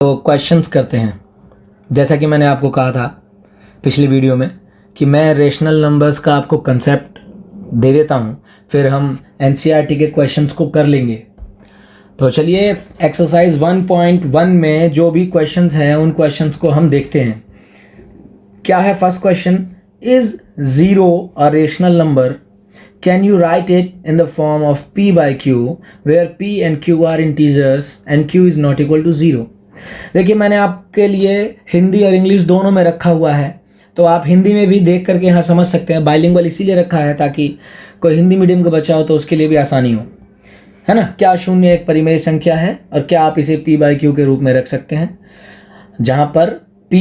तो क्वेश्चंस करते हैं। जैसा कि मैंने आपको कहा था पिछली वीडियो में कि मैं रेशनल नंबर्स का आपको कंसेप्ट दे देता हूँ, फिर हम एनसीईआरटी के क्वेश्चंस को कर लेंगे। तो चलिए एक्सरसाइज 1.1 में जो भी क्वेश्चंस हैं उन क्वेश्चंस को हम देखते हैं। क्या है first question, is zero a rational number? Can you write it in the form of p by q where p and q are integers and q is not equal to 0? देखिए मैंने आपके लिए हिंदी और इंग्लिश दोनों में रखा हुआ है, तो आप हिंदी में भी देख करके यहाँ समझ सकते हैं। बाइलिंगुअल इसीलिए रखा है ताकि कोई हिंदी मीडियम का बच्चा हो तो उसके लिए भी आसानी हो, है ना। क्या शून्य एक परिमेय संख्या है और क्या आप इसे p by q के रूप में रख सकते हैं, जहाँ पर p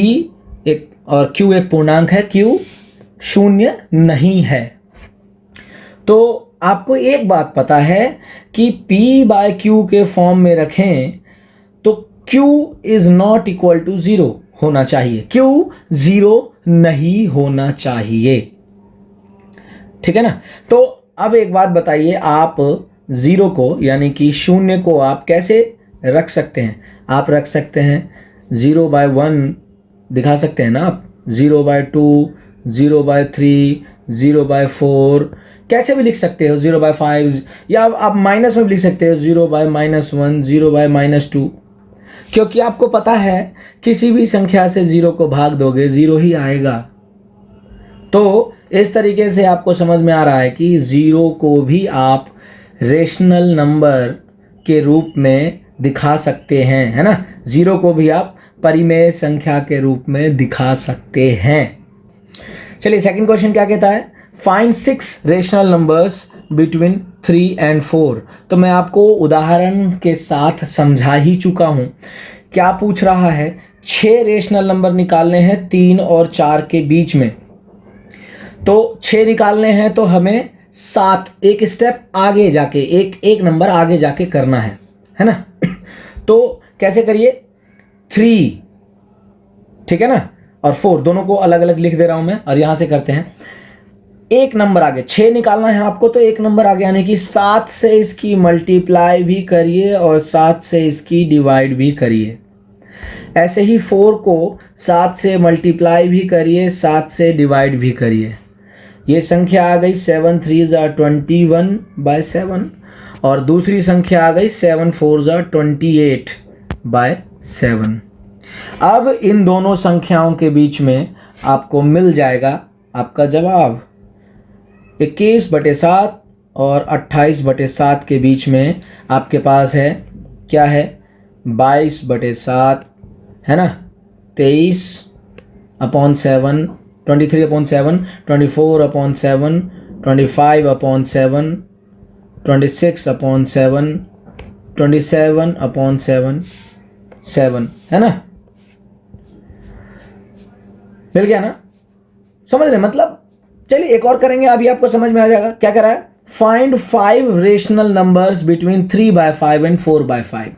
एक और q एक पूर्णांक है, q शून्य नहीं है। तो आपको एक बात पता है कि p by q के फॉर्म में रखें तो q is not equal to 0 होना चाहिए, q 0 नहीं होना चाहिए, ठीक है ना। तो अब एक बात बताइए, आप 0 को यानी कि शून्य को आप कैसे रख सकते हैं? आप रख सकते हैं 0/1 दिखा सकते हैं ना आप, 0/2, 0/3, 0/4, कैसे भी लिख सकते हो, 0/5, या आप माइनस में भी लिख सकते हो 0/-1, 0/-2, क्योंकि आपको पता है किसी भी संख्या से 0 को भाग दोगे 0 ही आएगा। तो इस तरीके से आपको समझ में आ रहा है कि 0 को भी आप रेशनल नंबर के रूप में दिखा सकते हैं, है ना। 0 को भी आप परिमेय संख्या के रूप में दिखा सकते हैं। चलिए सेकंड क्वेश्चन क्या कहता है, find 6 rational numbers between 3 and 4। तो मैं आपको उदाहरण के साथ समझा ही चुका हूं। क्या पूछ रहा है, 6 रेशनल नंबर निकालने हैं 3 और 4 के बीच में। तो 6 निकालने हैं तो हमें 7 एक स्टेप आगे जाके एक नंबर आगे जाके करना है ना। तो कैसे करिए, 3, ठीक है ना, और 4 दोनों को अलग अलग लिख दे रहा हूं मैं, और यहां से करते हैं एक नंबर आगे। 6 निकालना है आपको तो एक नंबर आगे, यानी कि 7 से इसकी मल्टीप्लाई भी करिए और 7 से इसकी डिवाइड भी करिए। ऐसे ही 4 को 7 से मल्टीप्लाई भी करिए, 7 से डिवाइड भी करिए। ये संख्या आ गई 7 3 21/7 और दूसरी संख्या आ गई 7 4 28/7। अब इन दोनों संख्याओं के बीच में आपको मिल जाएगा आपका जवाब। 21/7 और 28/7 के बीच में आपके पास है क्या है, 22/7, है ना, 23/7, 23/7, 24/7, 25/7, 26/7, 27/7, है ना। मिल गया ना, समझ रहे मतलब। चलिए एक और करेंगे, अभी आपको समझ में आ जाएगा। क्या करा है, find 5 rational numbers between 3/5 and 4/5।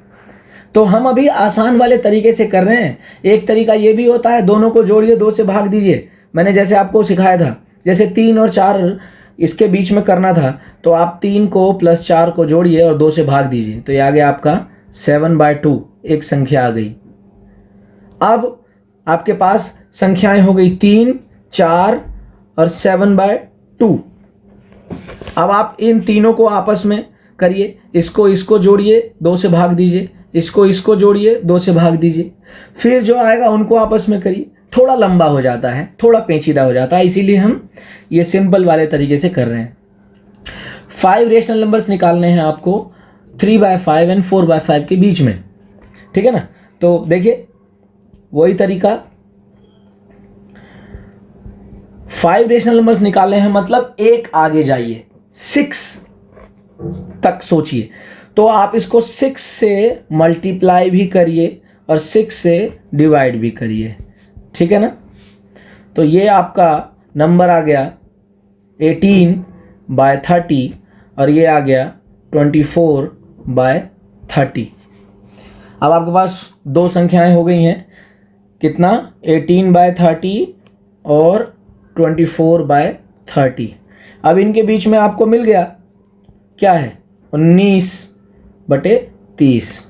तो हम अभी आसान वाले तरीके से कर रहे हैं। एक तरीका ये भी होता है, दोनों को जोड़िए, 2 से भाग दीजिए। मैंने जैसे आपको सिखाया था, जैसे 3 और 4 इसके बीच में करना था, तो आप 3 को प्लस 4 को जोड़िए और 2 से भाग दीजिए, तो ये आ गया आपका 7/2, एक संख्या आ गई। अब आपके पास संख्याएं हो गई 3, 4 और 7/2। अब आप इन तीनों को आपस में करिए, इसको जोड़िए, 2 से भाग दीजिए, इसको जोड़िए, 2 से भाग दीजिए, फिर जो आएगा उनको आपस में करिए। थोड़ा लंबा हो जाता है, थोड़ा पेचीदा हो जाता है, इसीलिए हम ये सिंपल वाले तरीके से कर रहे हैं। 5 रेशनल नंबर्स निकालने हैं आपको 3/5 and 4/5 के बीच में, ठीक है ना। तो देखिए वही तरीका, 5 रेशनल नंबर्स निकालने हैं मतलब एक आगे जाइए, 6 तक सोचिए। तो आप इसको 6 से मल्टीप्लाई भी करिए और 6 से डिवाइड भी करिए, ठीक है ना। तो ये आपका नंबर आ गया 18/30 और ये आ गया 24/30। अब आपके पास 2 संख्याएं हो गई हैं, कितना, 18/30 और 24/30। अब इनके बीच में आपको मिल गया क्या है, 19/30,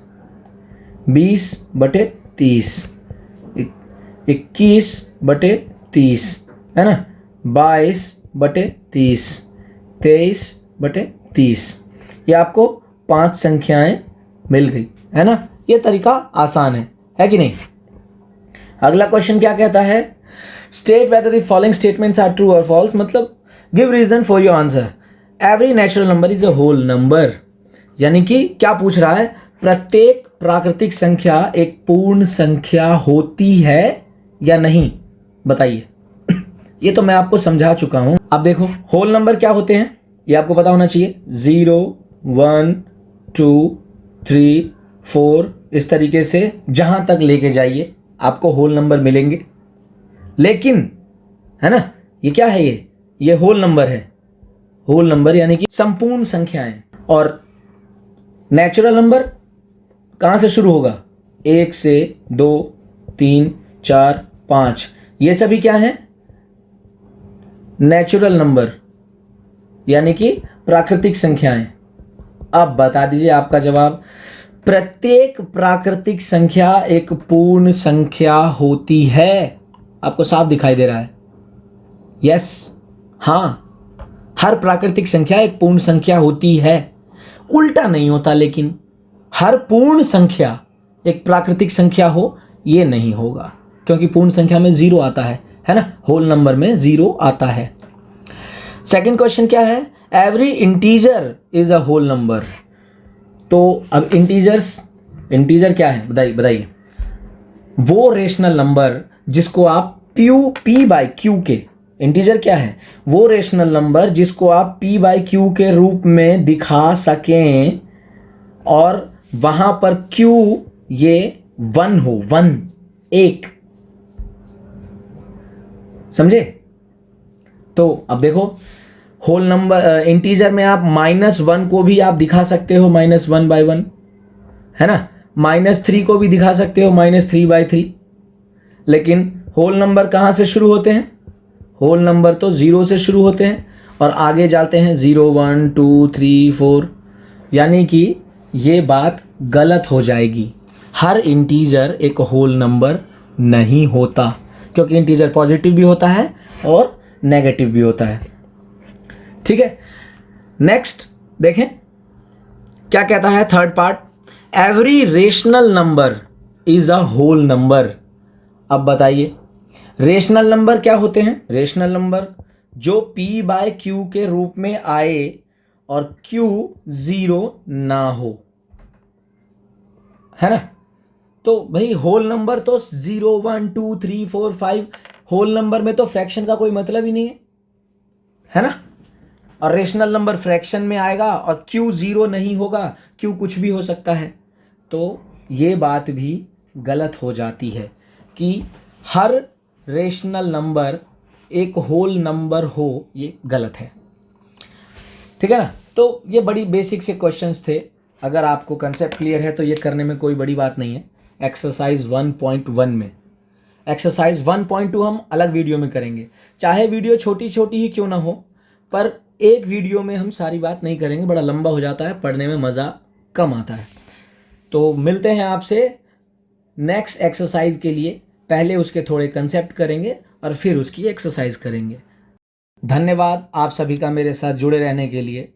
20/30, 30, 21/30 है ना, 22/30, 23/30। ये आपको 5 संख्याएं मिल गई है ना। ये तरीका आसान है कि नहीं। अगला क्वेश्चन क्या कहता है, state whether the following statements are true और फॉल्स, मतलब give reason for your answer. Every natural number is a whole number, यानी कि क्या पूछ रहा है, प्रत्येक प्राकृतिक संख्या एक पूर्ण संख्या होती है या नहीं, बताइए। ये तो मैं आपको समझा चुका हूं। अब देखो होल नंबर क्या होते हैं, ये आपको पता होना चाहिए। 0, 1, 2, 3, 4, इस तरीके से जहां तक लेके जाइए आपको होल नंबर मिलेंगे। लेकिन है ना, ये क्या है, ये होल नंबर है। होल नंबर यानी कि संपूर्ण संख्याएं। और नेचुरल नंबर कहां से शुरू होगा, 1 से 2, 3, 4, 5, ये सभी क्या है, नेचुरल नंबर यानी कि प्राकृतिक संख्याएं। अब बता दीजिए आपका जवाब। प्रत्येक प्राकृतिक संख्या एक पूर्ण संख्या होती है। आपको साफ दिखाई दे रहा है, यस, हाँ, हर प्राकृतिक संख्या एक पूर्ण संख्या होती है। उल्टा नहीं होता, लेकिन हर पूर्ण संख्या एक प्राकृतिक संख्या हो ये नहीं होगा, क्योंकि पूर्ण संख्या में 0 आता है ना, होल नंबर में 0 आता है। सेकंड क्वेश्चन क्या है, every integer is a whole number. तो अब इंटीजर क्या है, बताइए। वो रेशनल नंबर जिसको आप p/q के, इंटीजर क्या है, वो रेशनल नंबर जिसको आप p/q के रूप में दिखा सकें और वहां पर q ये 1 हो, 1, समझे। तो अब देखो होल नंबर इंटीजर में आप -1 को भी आप दिखा सकते हो -1/1, है ना, -3 को भी दिखा सकते हो -3/3। लेकिन होल नंबर कहां से शुरू होते हैं, होल नंबर तो 0 से शुरू होते हैं और आगे जाते हैं 0, 1, 2, 3, 4, यानी कि ये बात गलत हो जाएगी। हर इंटीजर एक होल नंबर नहीं होता, क्योंकि इंटीजर पॉजिटिव भी होता है और नेगेटिव भी होता है। ठीक है, नेक्स्ट देखें क्या कहता है, third part, every rational number is a whole number. अब बताइए रेशनल नंबर क्या होते हैं, रेशनल नंबर जो p/q के रूप में आए और q 0 ना हो, है ना। तो भाई होल नंबर तो 0, 1, 2, 3, 4, 5, होल नंबर में तो फ्रैक्शन का कोई मतलब ही नहीं है ना। और रेशनल नंबर फ्रैक्शन में आएगा और q 0 नहीं होगा, q कुछ भी हो सकता है। तो ये बात भी गलत हो जाती है कि हर रेशनल नंबर एक होल नंबर हो, ये गलत है। ठीक है ना। तो ये बड़ी बेसिक से क्वेश्चंस थे। अगर आपको कंसेप्ट क्लियर है तो ये करने में कोई बड़ी बात नहीं है। एक्सरसाइज 1.1 में, एक्सरसाइज 1.2 हम अलग वीडियो में करेंगे, चाहे वीडियो छोटी छोटी ही क्यों ना हो, पर एक वीडियो में हम सारी बात नहीं करेंगे, बड़ा लंबा हो जाता है, पढ़ने में मज़ा कम आता है। तो मिलते हैं आपसे नेक्स्ट एक्सरसाइज के लिए। पहले उसके थोड़े कंसेप्ट करेंगे और फिर उसकी एक्सरसाइज करेंगे। धन्यवाद आप सभी का मेरे साथ जुड़े रहने के लिए।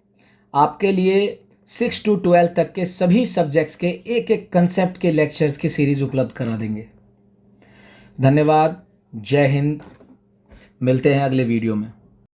आपके लिए 6 to 12 तक के सभी सब्जेक्ट्स के एक एक कंसेप्ट के लेक्चर्स की सीरीज उपलब्ध करा देंगे। धन्यवाद, जय हिंद, मिलते हैं अगले वीडियो में।